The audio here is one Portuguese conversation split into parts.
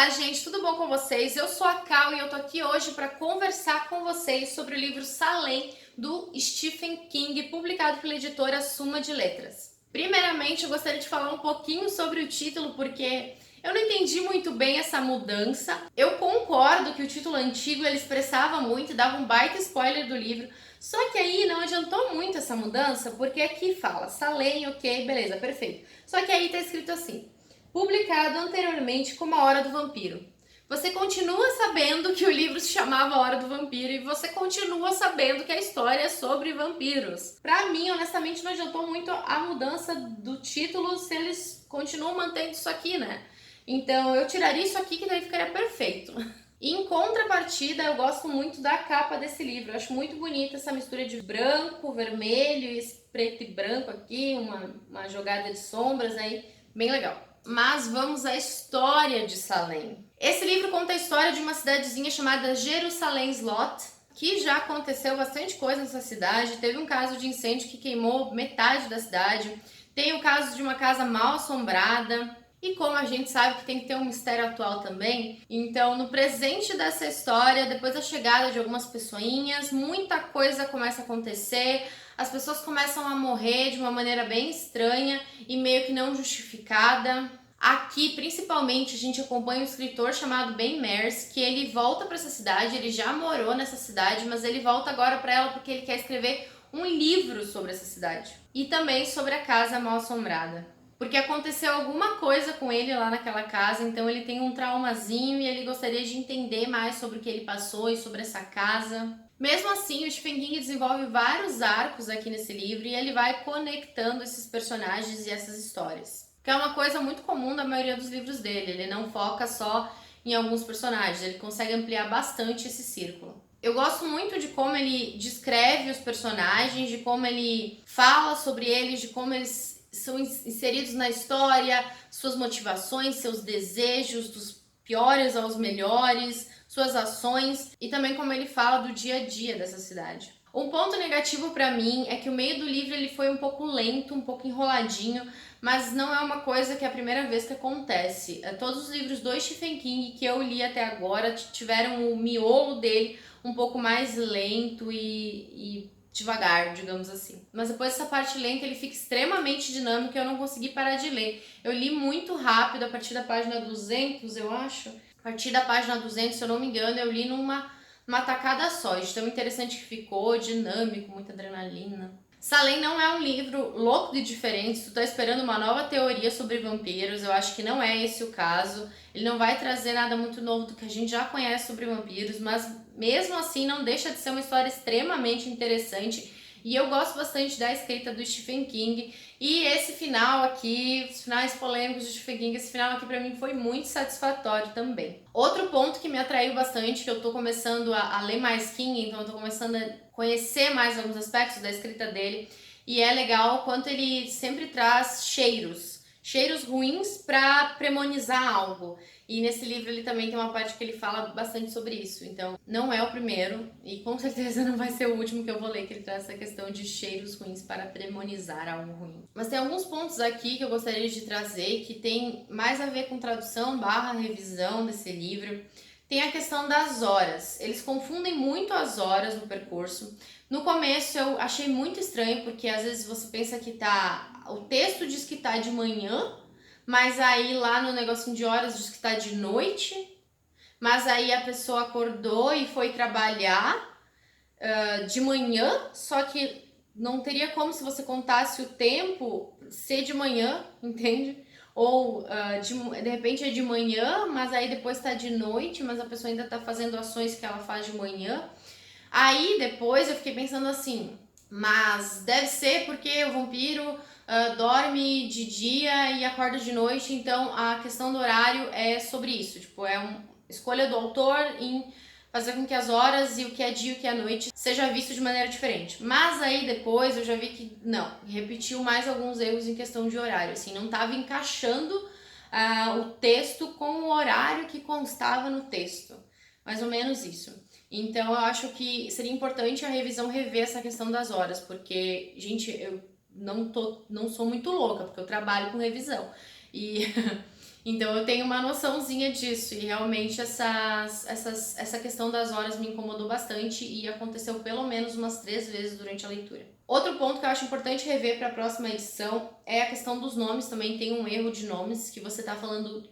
Olá, gente, tudo bom com vocês? Eu sou a Cal e eu tô aqui hoje para conversar com vocês sobre o livro Salem, do Stephen King, publicado pela editora Suma de Letras. Primeiramente, eu gostaria de falar um pouquinho sobre o título, porque eu não entendi muito bem essa mudança. Eu concordo que o título antigo ele expressava muito e dava um baita spoiler do livro, só que aí não adiantou muito essa mudança, porque aqui fala Salem, ok, beleza, perfeito. Só que aí tá escrito assim: publicado anteriormente como A Hora do Vampiro. Você continua sabendo que o livro se chamava A Hora do Vampiro e você continua sabendo que a história é sobre vampiros. Pra mim, honestamente, não adiantou muito a mudança do título se eles continuam mantendo isso aqui, né? Então eu tiraria isso aqui que daí ficaria perfeito. Em contrapartida, eu gosto muito da capa desse livro. Eu acho muito bonita essa mistura de branco, vermelho, preto e branco aqui, uma jogada de sombras aí, bem legal. Mas vamos à história de Salem. Esse livro conta a história de uma cidadezinha chamada Jerusalém Slot, que já aconteceu bastante coisa nessa cidade. Teve um caso de incêndio que queimou metade da cidade. Tem o caso de uma casa mal assombrada. E como a gente sabe que tem que ter um mistério atual também, então no presente dessa história, depois da chegada de algumas pessoinhas, muita coisa começa a acontecer, as pessoas começam a morrer de uma maneira bem estranha e meio que não justificada. Aqui, principalmente, a gente acompanha um escritor chamado Ben Mears, que ele volta para essa cidade, ele já morou nessa cidade, mas ele volta agora para ela porque ele quer escrever um livro sobre essa cidade e também sobre a casa mal assombrada. Porque aconteceu alguma coisa com ele lá naquela casa, então ele tem um traumazinho e ele gostaria de entender mais sobre o que ele passou e sobre essa casa. Mesmo assim, o Stephen King desenvolve vários arcos aqui nesse livro e ele vai conectando esses personagens e essas histórias. Que é uma coisa muito comum na maioria dos livros dele, ele não foca só em alguns personagens, ele consegue ampliar bastante esse círculo. Eu gosto muito de como ele descreve os personagens, de como ele fala sobre eles, de como eles são inseridos na história, suas motivações, seus desejos, dos piores aos melhores, suas ações e também como ele fala do dia a dia dessa cidade. Um ponto negativo para mim é que o meio do livro ele foi um pouco lento, um pouco enroladinho, mas não é uma coisa que é a primeira vez que acontece. Todos os livros do Stephen King que eu li até agora tiveram o miolo dele um pouco mais lento e devagar, digamos assim. Mas depois dessa parte lenta ele fica extremamente dinâmico e eu não consegui parar de ler. Eu li muito rápido, a partir da página 200, eu acho. A partir da página 200, se eu não me engano, eu li numa tacada só. De tão interessante que ficou, dinâmico, muita adrenalina. Salem não é um livro louco de diferente. Se tu tá esperando uma nova teoria sobre vampiros, eu acho que não é esse o caso. Ele não vai trazer nada muito novo do que a gente já conhece sobre vampiros, mas mesmo assim não deixa de ser uma história extremamente interessante. E eu gosto bastante da escrita do Stephen King. E esse final aqui, os finais polêmicos do Stephen King, esse final aqui pra mim foi muito satisfatório também. Outro ponto que me atraiu bastante, que eu tô começando a ler mais King, então eu tô começando a conhecer mais alguns aspectos da escrita dele. E é legal o quanto ele sempre traz cheiros ruins para premonizar algo. E nesse livro ele também tem uma parte que ele fala bastante sobre isso. Então, não é o primeiro e com certeza não vai ser o último que eu vou ler, que ele traz essa questão de cheiros ruins para premonizar algo ruim. Mas tem alguns pontos aqui que eu gostaria de trazer que tem mais a ver com tradução barra revisão desse livro. Tem a questão das horas. Eles confundem muito as horas no percurso. No começo eu achei muito estranho, porque às vezes você pensa que o texto diz que tá de manhã, mas aí lá no negocinho de horas diz que tá de noite, mas aí a pessoa acordou e foi trabalhar de manhã, só que não teria como, se você contasse o tempo, ser de manhã, entende? Ou de repente é de manhã, mas aí depois tá de noite, mas a pessoa ainda tá fazendo ações que ela faz de manhã. Aí depois eu fiquei pensando assim, mas deve ser porque o vampiro dorme de dia e acorda de noite, então a questão do horário é sobre isso, tipo, é uma escolha do autor em fazer com que as horas e o que é dia e o que é noite seja visto de maneira diferente. Mas aí depois eu já vi que não, repetiu mais alguns erros em questão de horário, assim, não estava encaixando o texto com o horário que constava no texto. Mais ou menos isso. Então eu acho que seria importante a revisão rever essa questão das horas, porque, gente, eu não sou muito louca, porque eu trabalho com revisão. E Então eu tenho uma noçãozinha disso e realmente essa questão das horas me incomodou bastante e aconteceu pelo menos umas 3 vezes durante a leitura. Outro ponto que eu acho importante rever para a próxima edição é a questão dos nomes. Também tem um erro de nomes, que você tá falando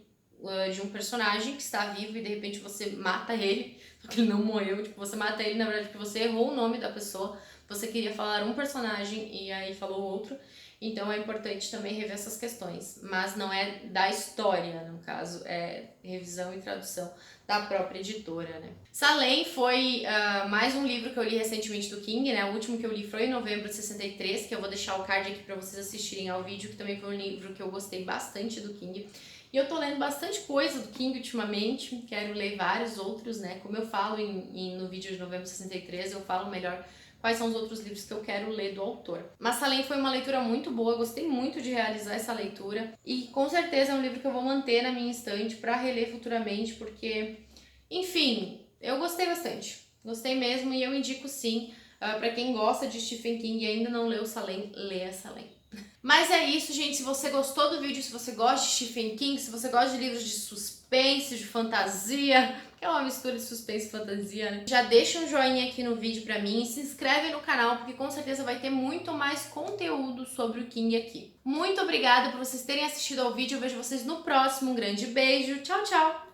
de um personagem que está vivo e de repente você mata ele, porque ele não morreu, tipo, você mata ele na verdade porque você errou o nome da pessoa, você queria falar um personagem e aí falou outro. Então é importante também rever essas questões, mas não é da história, no caso, é revisão e tradução da própria editora, né? Salem foi mais um livro que eu li recentemente do King, né? O último que eu li foi em novembro de 63, que eu vou deixar o card aqui para vocês assistirem ao vídeo, que também foi um livro que eu gostei bastante do King. E eu tô lendo bastante coisa do King ultimamente, quero ler vários outros, né? Como eu falo no vídeo de novembro de 63, eu falo melhor quais são os outros livros que eu quero ler do autor. Mas Salem foi uma leitura muito boa, gostei muito de realizar essa leitura e com certeza é um livro que eu vou manter na minha estante para reler futuramente, porque, enfim, eu gostei bastante. Gostei mesmo e eu indico sim, para quem gosta de Stephen King e ainda não leu Salem, leia Salem. Mas é isso, gente. Se você gostou do vídeo, se você gosta de Stephen King, se você gosta de livros de suspense, de fantasia, que é uma mistura de suspense e fantasia, né? Já deixa um joinha aqui no vídeo pra mim e se inscreve no canal, porque com certeza vai ter muito mais conteúdo sobre o King aqui. Muito obrigada por vocês terem assistido ao vídeo. Eu vejo vocês no próximo. Um grande beijo. Tchau, tchau!